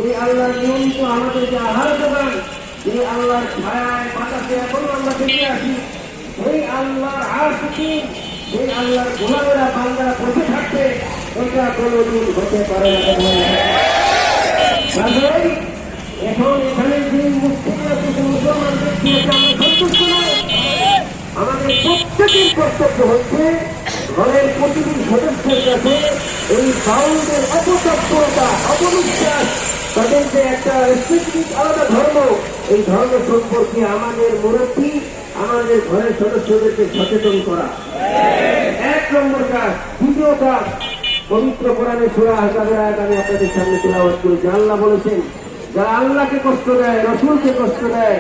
এই আল্লাহর নিয়মিত আমাদের যে আহার যোগান, এই আল্লাহর ছায়ায় বাতাসে এখনো আমরা বেঁচে আছি, ওই আল্লাহর আশিকি, এই আল্লাহর গোলামেরা বান্দারা বসে থাকবে, এটা কোনোদিন হতে পারে না। এখন এখানে যে মুসলিমরা কিছু মুসলমান ব্যক্তি আছে, আমরা সন্তুষ্ট নয়। আমাদের প্রত্যেকের কর্তব্য হচ্ছে ঘরের প্রতিটি সদস্যের কাছে এই বাউলদের অপতৎপরতা, অপবিশ্বাস, তাদের যে একটা স্পেসিফিক আলাদা ধর্ম, এই ধর্ম সম্পর্কে আমাদের মুরব্বী, আমাদের ঘরের সদস্যদেরকে সচেতন করা এক নম্বর কাজ। দ্বিতীয় কাজ, পবিত্র কোরআনে সূরা আহজাবের আয়াত আমি আপনাদের সামনে তেলাওয়াত করেছি। আল্লাহ বলেছেন, যারা আল্লাহকে কষ্ট দেয়, রাসূলকে কষ্ট দেয়,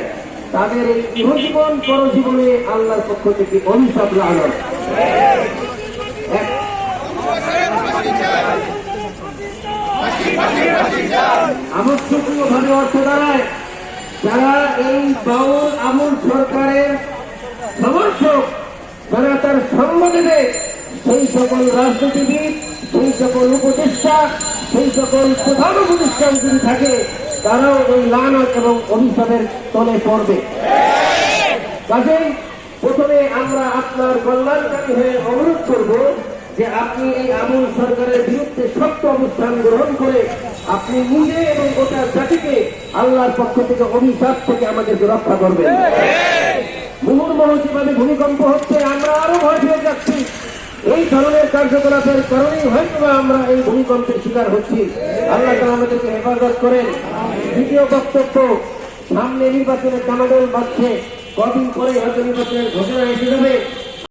তাদের এই ইহজীবন পরজীবনে আল্লাহর পক্ষ থেকে অভিশাপ লাগানো। আবশ্যকীয় ভাবে অর্থ দাঁড়ায়, যারা এই বাউল আমল সরকারের সমর্থক, যারা তার সঙ্গ দেবে, সেই সকল রাজনীতিবিদ, সেই সকল উপদেষ্টা, সেই সকল প্রধান উপদেষ্টা যদি থাকে, তারাও ওই লানত এবং অভিশাপের তলে পড়বে। কাজেই প্রথমে আমরা আপনার কল্যাণকারী হয়ে অনুরোধ করব যে আপনি এই আমল সরকারের বিরুদ্ধে শক্ত অবস্থান গ্রহণ করে আপনি নিজে এবং গোটা জাতিকে আল্লাহর পক্ষ থেকে অভিশাপ থেকে আমাদেরকে রক্ষা করবেন। মুহুর্মুহুর্মুভাবে ভূমিকম্প হচ্ছে, আমরা আরো ভয় পেয়ে যাচ্ছি। এই ধরনের কার্যকলাপের কারণেই হয়তো আমরা এই ভূমিকম্পের শিকার হচ্ছি। আল্লাহ তাআলা আমাদেরকে হেফাজত করেন। দ্বিতীয় বক্তব্য, সামনে নির্বাচনের দামাদল বাজছে, কদিন পরে হয়তো নির্বাচনের ঘোষণা এসে যাবে।